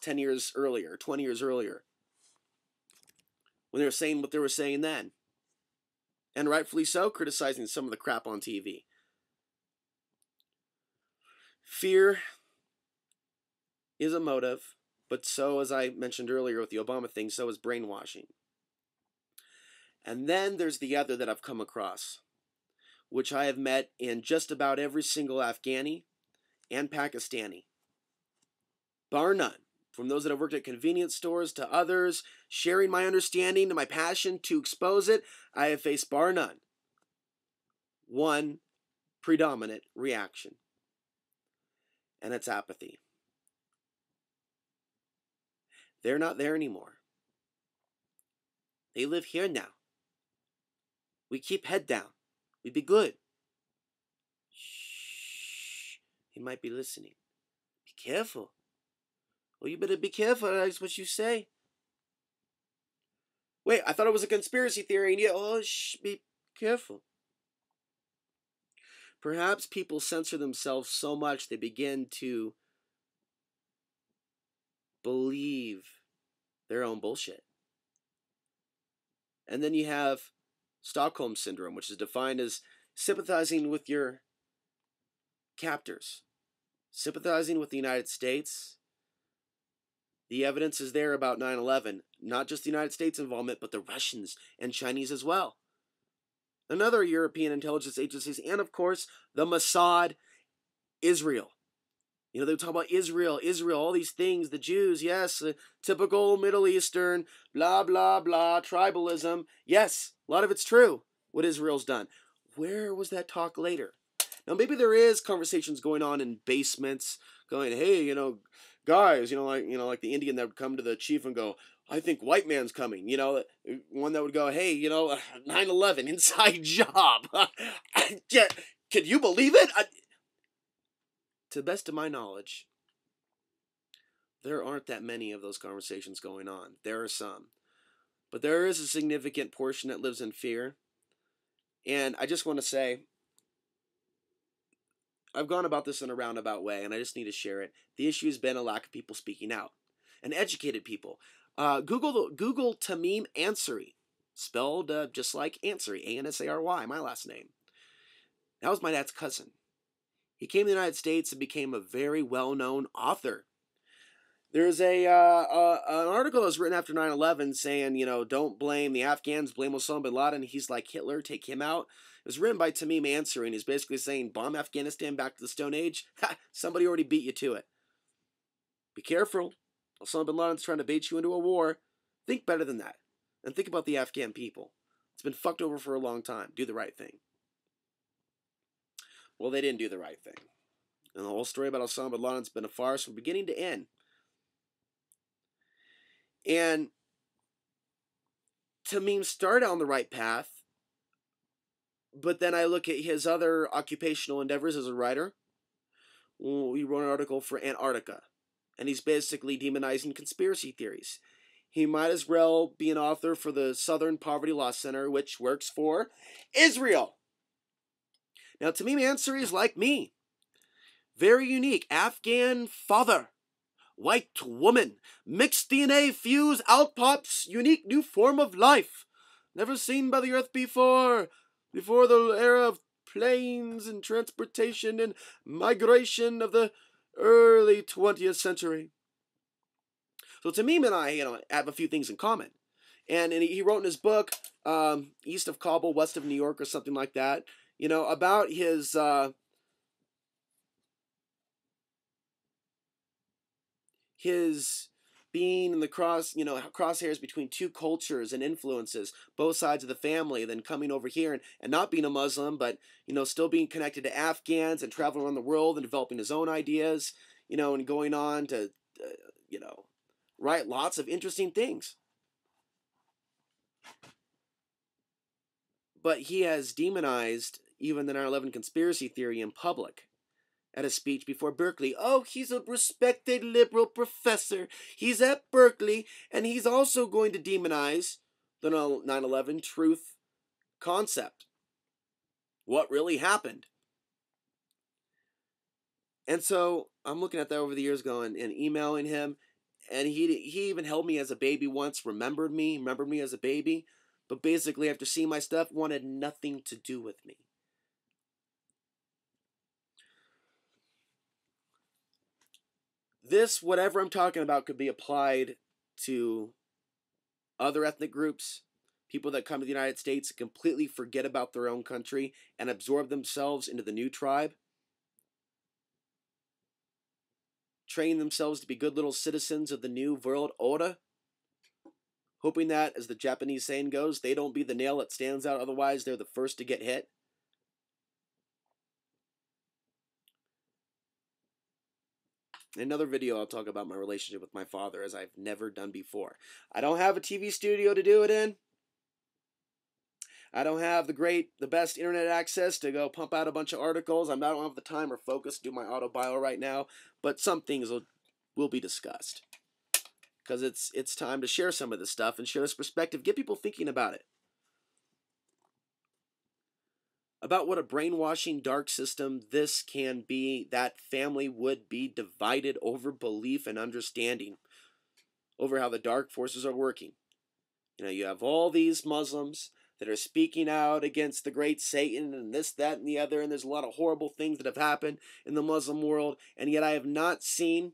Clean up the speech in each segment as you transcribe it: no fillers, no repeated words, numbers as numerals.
10 years earlier, 20 years earlier, when they were saying what they were saying then. And rightfully so, criticizing some of the crap on TV. Fear is a motive, but so, as I mentioned earlier with the Obama thing, so is brainwashing. And then there's the other that I've come across, which I have met in just about every single Afghani and Pakistani, bar none. From those that have worked at convenience stores to others, sharing my understanding and my passion to expose it, I have faced, bar none, one predominant reaction, and it's apathy. They're not there anymore. They live here now. We keep head down. We be good. Shh. He might be listening. Be careful. Well, you better be careful. That's what you say. Wait, I thought it was a conspiracy theory. And yeah, shh, be careful. Perhaps people censor themselves so much they begin to believe their own bullshit. And then you have Stockholm Syndrome, which is defined as sympathizing with your captors, sympathizing with the United States. The evidence is there about 9/11, not just the United States involvement, but the Russians and Chinese as well. And other European intelligence agencies, and of course, the Mossad, Israel. You know, they talk about Israel, all these things, the Jews, yes, typical Middle Eastern, blah, blah, blah, tribalism. Yes, a lot of it's true, what Israel's done. Where was that talk later? Now, maybe there is conversations going on in basements, going, hey, guys, like the Indian that would come to the chief and go, I think white man's coming. One that would go, hey, 9/11, inside job. Can you believe it? To the best of my knowledge, there aren't that many of those conversations going on. There are some. But there is a significant portion that lives in fear. And I just want to say, I've gone about this in a roundabout way, and I just need to share it. The issue has been a lack of people speaking out, and educated people. Google Tamim Ansary, spelled just like Ansary, Ansary, my last name. That was my dad's cousin. He came to the United States and became a very well-known author. There's an article that was written after 9/11 saying, don't blame the Afghans, blame Osama bin Laden. He's like Hitler, take him out. It was written by Tamim Ansary, and he's basically saying, bomb Afghanistan back to the Stone Age? Ha! Somebody already beat you to it. Be careful. Osama bin Laden's trying to bait you into a war. Think better than that. And think about the Afghan people. It's been fucked over for a long time. Do the right thing. Well, they didn't do the right thing. And the whole story about Osama bin Laden's been a farce from beginning to end. And Tamim started on the right path, but then I look at his other occupational endeavors as a writer. Well, he wrote an article for Antarctica, and he's basically demonizing conspiracy theories. He might as well be an author for the Southern Poverty Law Center, which works for Israel. Now, Tamim Ansary is like me. Very unique. Afghan father. White woman. Mixed DNA fuse out pops. Unique new form of life. Never seen by the earth before. Before the era of planes and transportation and migration of the early 20th century. So Tamim and I, have a few things in common. And he wrote in his book, East of Kabul, West of New York, or something like that, about his being in the crosshairs between two cultures and influences, both sides of the family, then coming over here and not being a Muslim, but, still being connected to Afghans and traveling around the world and developing his own ideas, and going on to, write lots of interesting things. But he has demonized even the 9/11 conspiracy theory in public at a speech before Berkeley. Oh, he's a respected liberal professor. He's at Berkeley, and he's also going to demonize the 9/11 truth concept. What really happened? And so I'm looking at that over the years going and emailing him, And he even held me as a baby once, remembered me as a baby, but basically after seeing my stuff, wanted nothing to do with me. This, whatever I'm talking about, could be applied to other ethnic groups, people that come to the United States and completely forget about their own country and absorb themselves into the new tribe, train themselves to be good little citizens of the new world order, hoping that, as the Japanese saying goes, they don't be the nail that stands out, otherwise they're the first to get hit. In another video, I'll talk about my relationship with my father, as I've never done before. I don't have a TV studio to do it in. I don't have the best internet access to go pump out a bunch of articles. I don't have the time or focus to do my auto bio right now, but some things will be discussed. Because it's time to share some of this stuff and share this perspective, get people thinking about it. About what a brainwashing dark system this can be. That family would be divided over belief and understanding over how the dark forces are working. You know, you have all these Muslims that are speaking out against the great Satan and this, that, and the other, and there's a lot of horrible things that have happened in the Muslim world, and yet I have not seen,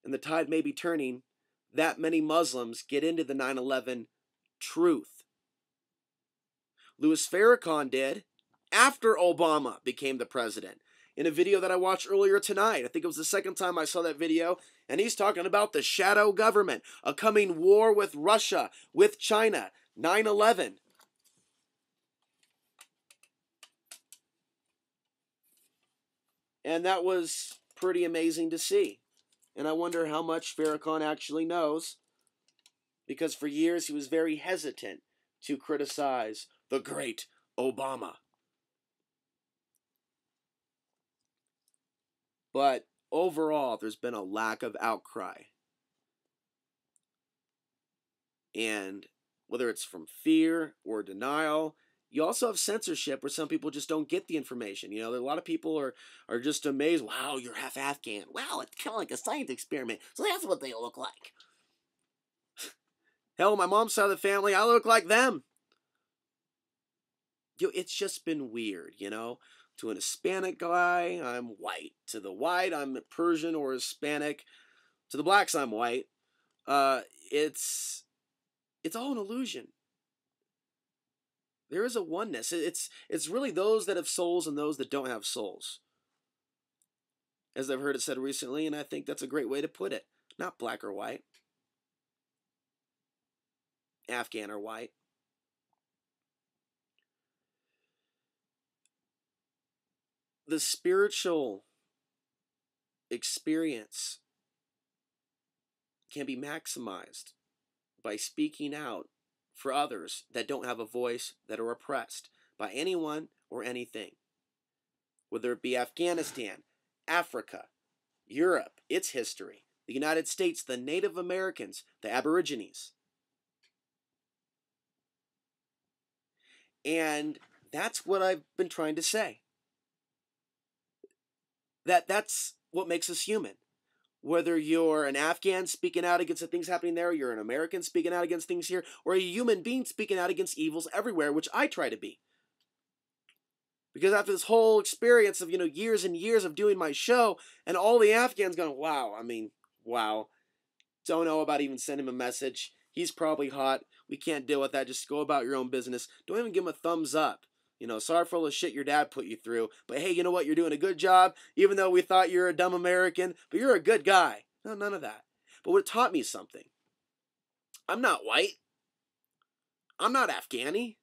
and the tide may be turning, that many Muslims get into the 9/11 truth. Louis Farrakhan did after Obama became the president. In a video that I watched earlier tonight, I think it was the second time I saw that video, and he's talking about the shadow government, a coming war with Russia, with China, 9/11. And that was pretty amazing to see. And I wonder how much Farrakhan actually knows, because for years he was very hesitant to criticize the great Obama. But overall, there's been a lack of outcry. And whether it's from fear or denial, you also have censorship where some people just don't get the information. You know, a lot of people are just amazed. Wow, you're half Afghan. Wow, it's kind of like a science experiment. So that's what they look like. Hell, my mom's side of the family, I look like them. It's just been weird, you know. To an Hispanic guy, I'm white. To the white, I'm Persian or Hispanic. To the blacks, I'm white. It's all an illusion. There is a oneness. It's really those that have souls and those that don't have souls. As I've heard it said recently, and I think that's a great way to put it. Not black or white. Afghan or white. The spiritual experience can be maximized by speaking out for others that don't have a voice, that are oppressed by anyone or anything. Whether it be Afghanistan, Africa, Europe, its history, the United States, the Native Americans, the Aborigines. And that's what I've been trying to say. That's what makes us human. Whether you're an Afghan speaking out against the things happening there, or you're an American speaking out against things here, or a human being speaking out against evils everywhere, which I try to be. Because after this whole experience of, years and years of doing my show, and all the Afghans going, wow. Don't know about even sending him a message. He's probably hot. We can't deal with that. Just go about your own business. Don't even give him a thumbs up. Sorry for all the shit your dad put you through. But hey, you know what? You're doing a good job, even though we thought you're a dumb American. But you're a good guy. No, none of that. But what taught me something. I'm not white. I'm not Afghani.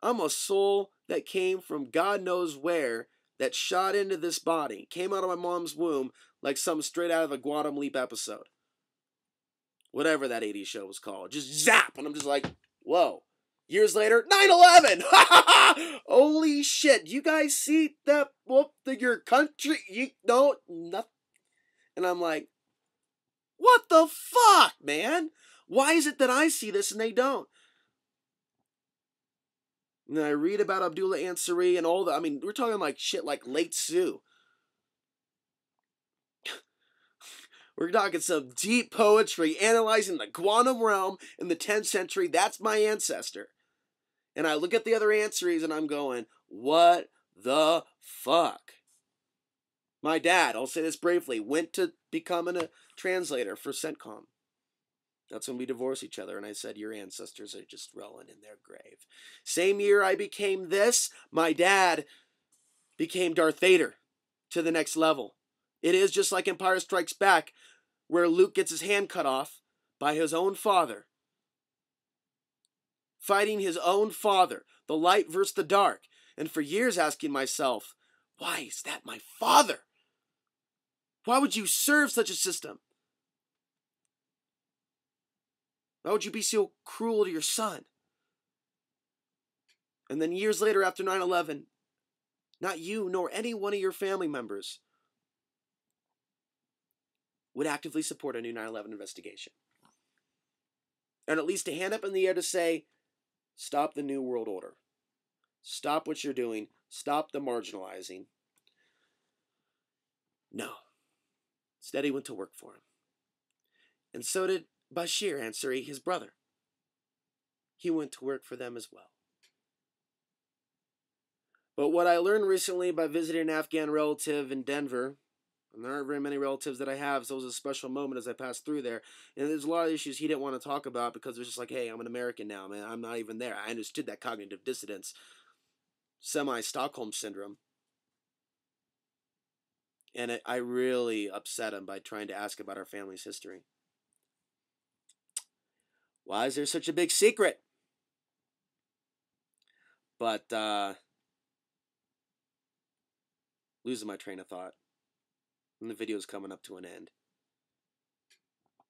I'm a soul that came from God knows where, that shot into this body, came out of my mom's womb like something straight out of a Guantanamo Leap episode. Whatever that 80s show was called. Just zap! And I'm just like, whoa. Years later, 9/11! Holy shit. You guys see that? Your country? You don't? Nothing. And I'm like, what the fuck, man? Why is it that I see this and they don't? And I read about Abdullah Ansary and all we're talking like shit like Late Sue. We're talking some deep poetry, analyzing the quantum realm in the 10th century. That's my ancestor. And I look at the other Ansaries and I'm going, what the fuck? My dad, I'll say this briefly, went to becoming a translator for CENTCOM. That's when we divorced each other, and I said, your ancestors are just rolling in their grave. Same year I became this, my dad became Darth Vader to the next level. It is just like Empire Strikes Back, where Luke gets his hand cut off by his own father. Fighting his own father, the light versus the dark. And for years asking myself, why is that my father? Why would you serve such a system? Why would you be so cruel to your son? And then years later, after 9/11, not you nor any one of your family members would actively support a new 9/11 investigation. And at least a hand up in the air to say, stop the New World Order. Stop what you're doing. Stop the marginalizing. No. Instead, he went to work for him. And so did Bashir Ansary, his brother. He went to work for them as well. But what I learned recently by visiting an Afghan relative in Denver, and there aren't very many relatives that I have, so it was a special moment as I passed through there. And there's a lot of issues he didn't want to talk about because it was just like, hey, I'm an American now, man. I'm not even there. I understood that cognitive dissonance, semi-Stockholm syndrome. And I really upset him by trying to ask about our family's history. Why is there such a big secret? But, losing my train of thought. And the video's coming up to an end.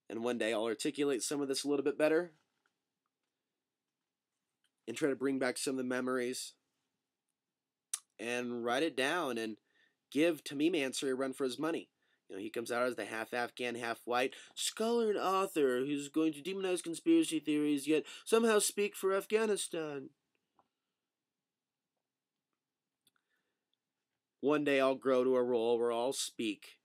And one day I'll articulate some of this a little bit better. And try to bring back some of the memories. And write it down and give Tamim Ansary a run for his money. You know, he comes out as the half Afghan, half white scholar and author who's going to demonize conspiracy theories, yet somehow speak for Afghanistan. One day I'll grow to a role where I'll speak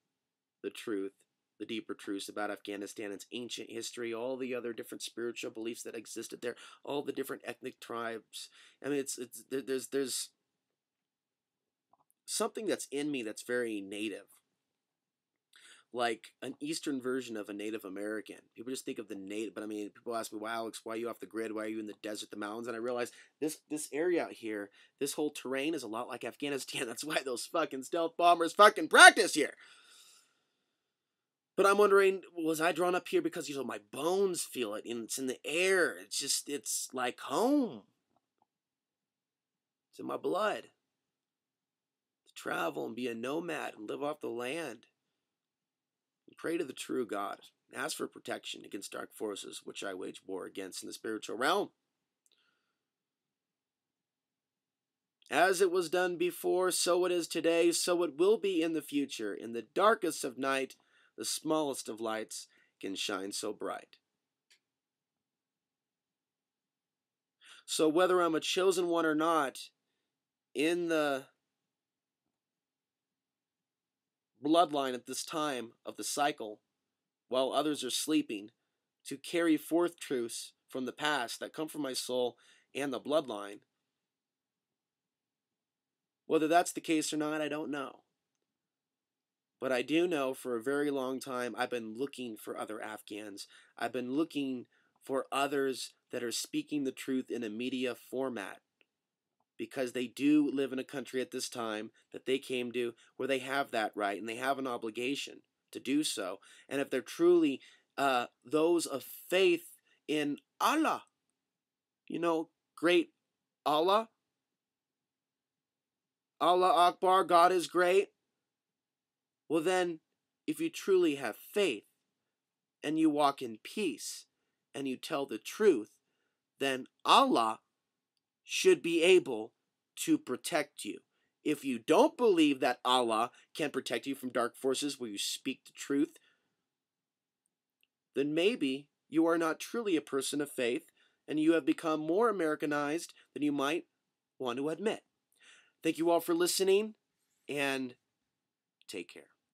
the truth, the deeper truths about Afghanistan, its ancient history, all the other different spiritual beliefs that existed there, all the different ethnic tribes. I mean, there's something that's in me that's very native. Like an Eastern version of a Native American. People just think of the native, but I mean, people ask me, why, Alex, why are you off the grid? Why are you in the desert, the mountains? And I realize this area out here, this whole terrain is a lot like Afghanistan. That's why those fucking stealth bombers fucking practice here. But I'm wondering, was I drawn up here because, you know, my bones feel it, and it's in the air. It's just, it's like home. It's in my blood. To travel and be a nomad and live off the land. Pray to the true God. Ask for protection against dark forces, which I wage war against in the spiritual realm. As it was done before, so it is today, so it will be in the future. In the darkest of night, the smallest of lights can shine so bright. So whether I'm a chosen one or not, in the bloodline at this time of the cycle, while others are sleeping, to carry forth truths from the past that come from my soul and the bloodline. Whether that's the case or not, I don't know. But I do know for a very long time I've been looking for other Afghans. I've been looking for others that are speaking the truth in a media format. Because they do live in a country at this time that they came to where they have that right and they have an obligation to do so. And if they're truly those of faith in Allah, you know, great Allah, Allah Akbar, God is great. Well then, if you truly have faith and you walk in peace and you tell the truth, then Allah should be able to protect you. If you don't believe that Allah can protect you from dark forces where you speak the truth, then maybe you are not truly a person of faith and you have become more Americanized than you might want to admit. Thank you all for listening, and take care.